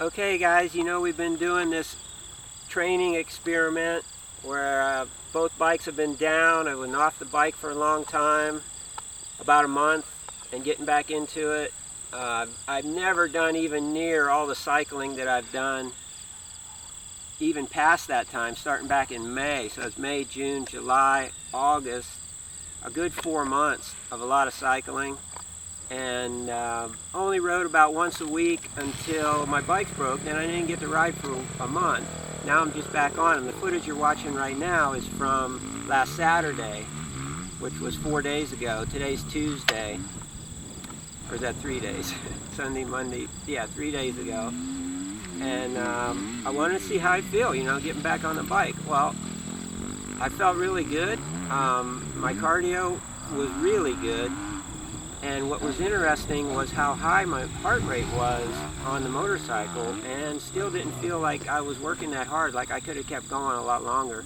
Okay guys, you know we've been doing this training experiment where both bikes have been down. I've been off the bike for a long time, about a month, and getting back into it. I've never done even near all the cycling that I've done, even past that time, starting back in May. So it's May, June, July, August, a good 4 months of a lot of cycling. And only rode about once a week until my bike broke. Then I didn't get to ride for a month. Now I'm just back on them. The footage you're watching right now is from last Saturday, which was 4 days ago. Today's Tuesday, or is that 3 days? Sunday, Monday, yeah, 3 days ago. And I wanted to see how I feel, you know, getting back on the bike. Well, I felt really good. My cardio was really good. And what was interesting was how high my heart rate was on the motorcycle, and still didn't feel like I was working that hard, like I could have kept going a lot longer.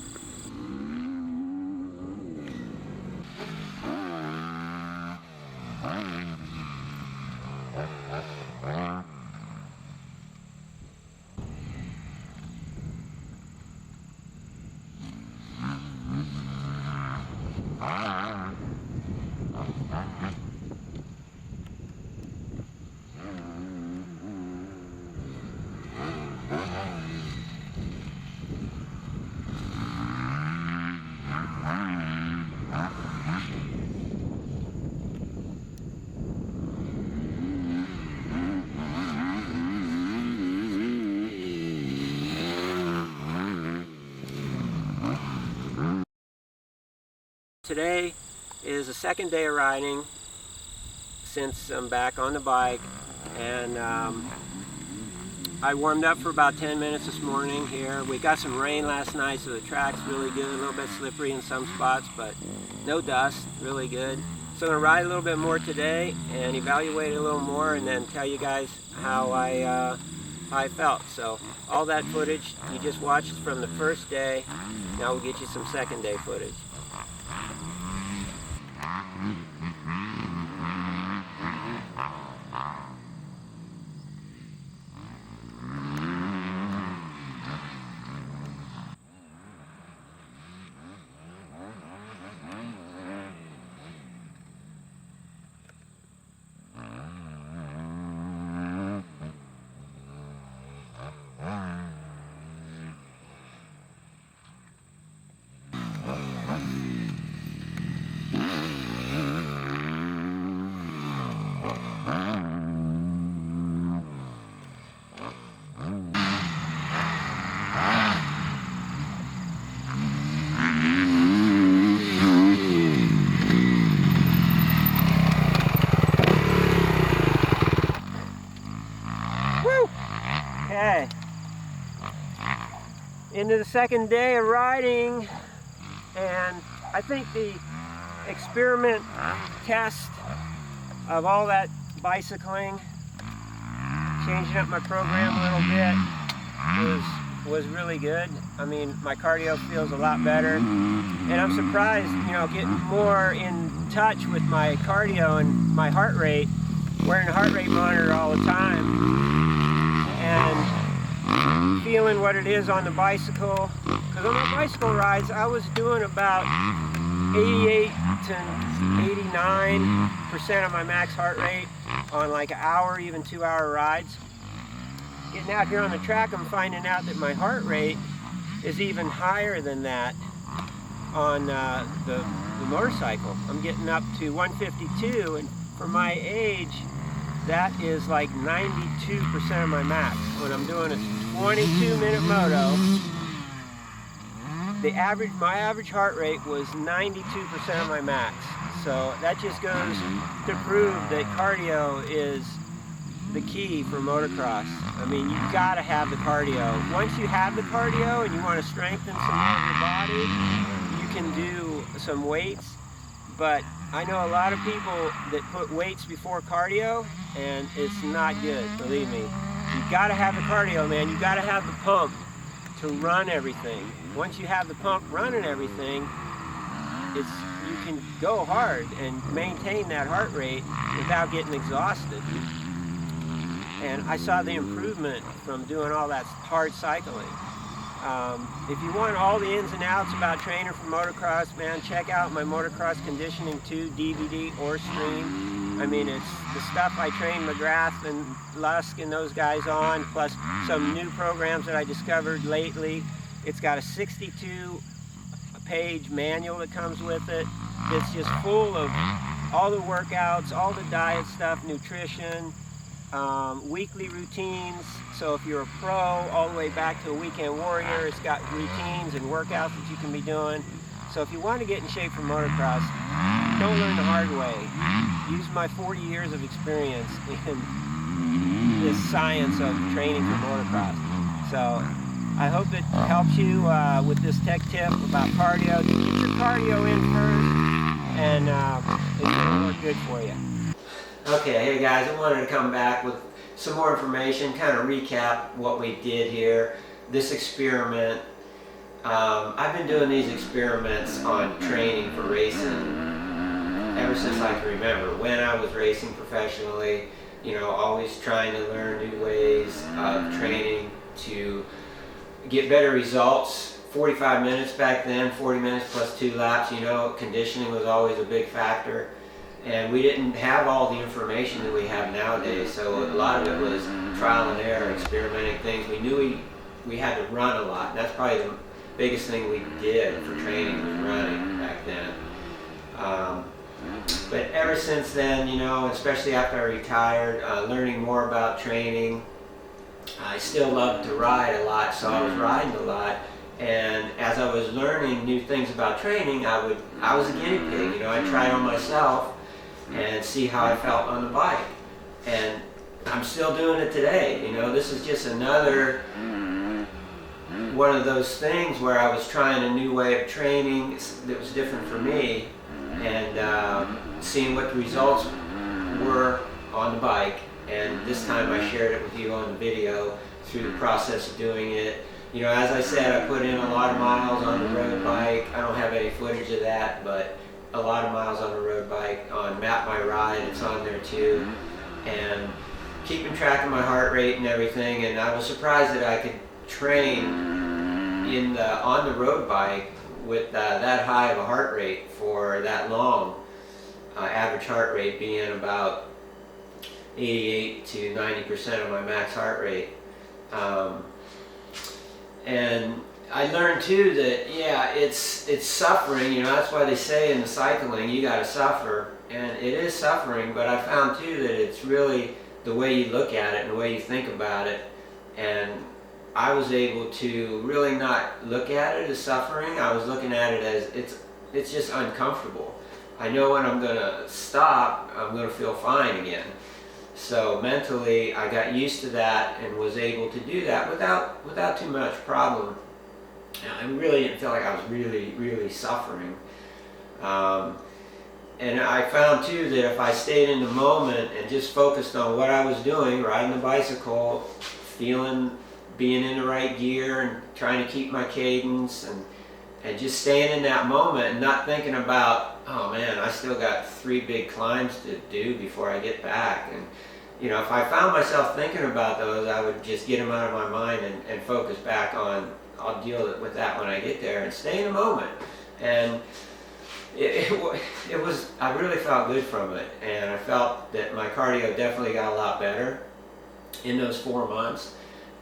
Today is the second day of riding since I'm back on the bike, and I warmed up for about 10 minutes this morning here. We got some rain last night, so the track's really good, a little bit slippery in some spots, but no dust, really good. So I'm going to ride a little bit more today and evaluate it a little more, and then tell you guys how I felt. So all that footage you just watched from the first day. Now we'll get you some second day footage. Okay, into the second day of riding, and I think the experiment test of all that bicycling, changing up my program a little bit, was really good. I mean, my cardio feels a lot better, and I'm surprised, you know, getting more in touch with my cardio and my heart rate, wearing a heart rate monitor all the time, and feeling what it is on the bicycle. Because on my bicycle rides, I was doing about 88 to 89% of my max heart rate on like an hour, even 2 hour rides. Getting out here on the track, I'm finding out that my heart rate is even higher than that on the motorcycle. I'm getting up to 152, and for my age, that is like 92% of my max. When I'm doing a 22-minute moto, my average heart rate was 92% of my max. So that just goes to prove that cardio is the key for motocross. I mean, you've got to have the cardio. Once you have the cardio and you want to strengthen some more of your body, you can do some weights. But I know a lot of people that put weights before cardio, and it's not good, believe me. You've got to have the cardio, man. You've got to have the pump to run everything. Once you have the pump running everything, you can go hard and maintain that heart rate without getting exhausted. and I saw the improvement from doing all that hard cycling. If you want all the ins and outs about training for motocross, man, check out my Motocross Conditioning 2 DVD or stream. I mean, it's the stuff I trained McGrath and Lusk and those guys on, plus some new programs that I discovered lately. It's got a 62-page manual that comes with it. It's just full of all the workouts, all the diet stuff, nutrition, weekly routines. So if you're a pro, all the way back to a weekend warrior, it's got routines and workouts that you can be doing. So if you want to get in shape for motocross, don't learn the hard way. Use my 40 years of experience in this science of training for motocross. So I hope it helps you with this tech tip about cardio. Get your cardio in first, and it's going to work good for you. Okay, hey guys, I wanted to come back with some more information, kind of recap what we did here. This experiment, I've been doing these experiments on training for racing ever since I can remember. When I was racing professionally, you know, always trying to learn new ways of training to get better results. 45 minutes back then, 40 minutes plus 2 laps, you know, conditioning was always a big factor. And we didn't have all the information that we have nowadays, so a lot of it was trial and error, experimenting things. We knew we had to run a lot. That's probably the biggest thing we did for training was running back then. But ever since then, you know, especially after I retired, learning more about training, I still loved to ride a lot, so I was riding a lot. And as I was learning new things about training, I was a guinea pig. You know, I tried on myself and see how I felt on the bike. And I'm still doing it today. You know, this is just another one of those things where I was trying a new way of training that was different for me, and seeing what the results were on the bike. And this time I shared it with you on the video through the process of doing it. You know, as I said, I put in a lot of miles on the road bike. I don't have any footage of that, but a lot of miles on the road bike. On Map My Ride, it's on there too. And keeping track of my heart rate and everything. And I was surprised that I could train on the road bike with that high of a heart rate for that long. Average heart rate being about 88 to 90% of my max heart rate. And I learned too that, yeah, it's suffering. You know, that's why they say in the cycling you got to suffer, and it is suffering. But I found too that it's really the way you look at it and the way you think about it. And I was able to really not look at it as suffering. I was looking at it as it's just uncomfortable. I know when I'm gonna stop, I'm gonna feel fine again. So mentally, I got used to that and was able to do that without too much problem. I really didn't feel like I was really suffering. And I found too that if I stayed in the moment and just focused on what I was doing, riding the bicycle, being in the right gear and trying to keep my cadence and just staying in that moment and not thinking about, oh man, I still got 3 big climbs to do before I get back. And you know, if I found myself thinking about those, I would just get them out of my mind and focus back on, I'll deal with that when I get there, and stay in the moment. And it was, I really felt good from it, and I felt that my cardio definitely got a lot better in those 4 months,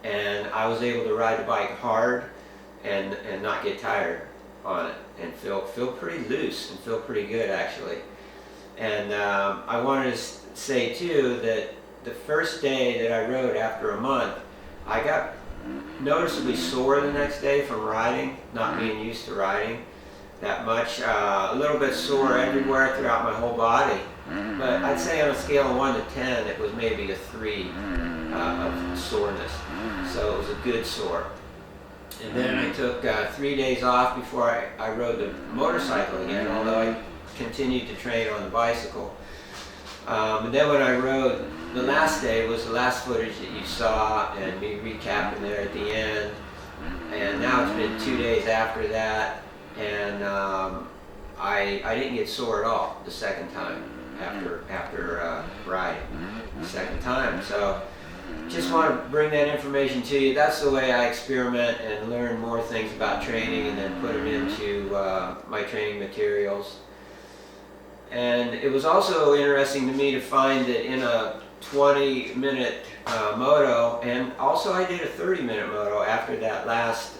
and I was able to ride the bike hard and not get tired on it, and feel pretty loose and feel pretty good actually. And I wanted to say too that the first day that I rode after a month, I got noticeably sore the next day from riding, not being used to riding that much. A little bit sore everywhere throughout my whole body. But I'd say on a scale of 1 to 10, it was maybe a 3 of soreness. So it was a good sore. And then I took 3 days off before I rode the motorcycle again, although I continued to train on the bicycle. And then when I rode, the last day was the last footage that you saw, and me recapping there at the end. And now it's been 2 days after that, and I didn't get sore at all the second time after riding the second time. So just want to bring that information to you. That's the way I experiment and learn more things about training and then put them into my training materials. And it was also interesting to me to find that in a 20-minute moto, and also I did a 30-minute moto after that last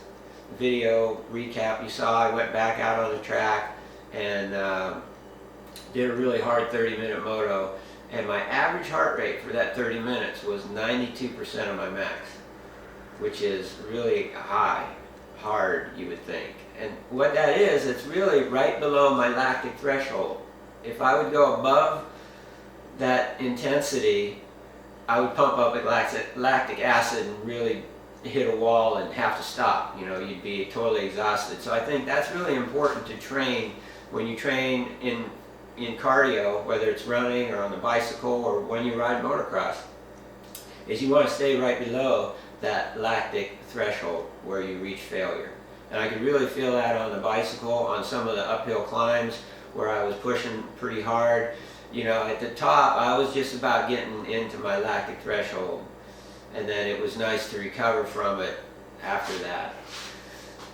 video recap you saw. I went back out on the track and did a really hard 30-minute moto, and my average heart rate for that 30 minutes was 92% of my max, which is really hard, you would think. And what that is, it's really right below my lactic threshold. If I would go above that intensity, I would pump up lactic acid and really hit a wall and have to stop. You know, you'd be totally exhausted. So I think that's really important to train when you train in cardio, whether it's running or on the bicycle or when you ride motocross, is you want to stay right below that lactic threshold where you reach failure. And I could really feel that on the bicycle, on some of the uphill climbs where I was pushing pretty hard. You know, at the top, I was just about getting into my lactic threshold, and then it was nice to recover from it after that.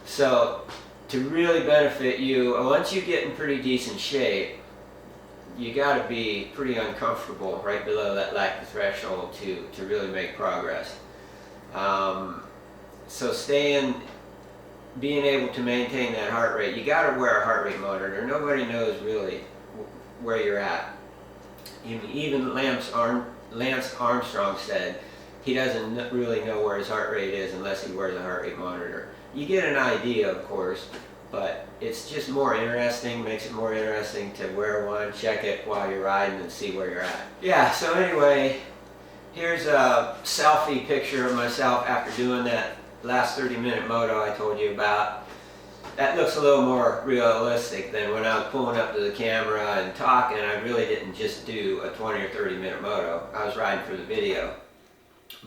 So, to really benefit you, once you get in pretty decent shape, you got to be pretty uncomfortable right below that lactic threshold to really make progress. So being able to maintain that heart rate, you got to wear a heart rate monitor. Nobody knows really where you're at. Even Lance Armstrong said he doesn't really know where his heart rate is unless he wears a heart rate monitor. You get an idea, of course, but it's just more interesting, makes it more interesting to wear one, check it while you're riding and see where you're at. Yeah, so anyway, here's a selfie picture of myself after doing that last 30-minute moto I told you about. That looks a little more realistic than when I was pulling up to the camera and talking. I really didn't just do a 20 or 30-minute moto. I was riding for the video.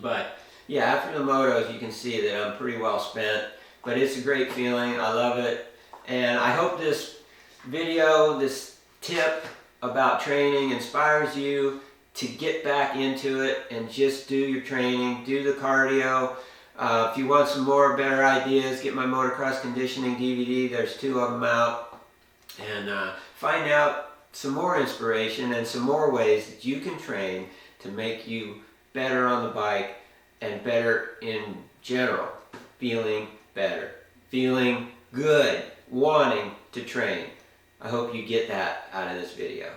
But yeah, after the motos you can see that I'm pretty well spent, but it's a great feeling. I love it. And I hope this video, this tip about training inspires you to get back into it and just do your training, do the cardio. If you want some more better ideas, get my motocross conditioning DVD. There's 2 of them out. And find out some more inspiration and some more ways that you can train to make you better on the bike and better in general. Feeling better. Feeling good. Wanting to train. I hope you get that out of this video.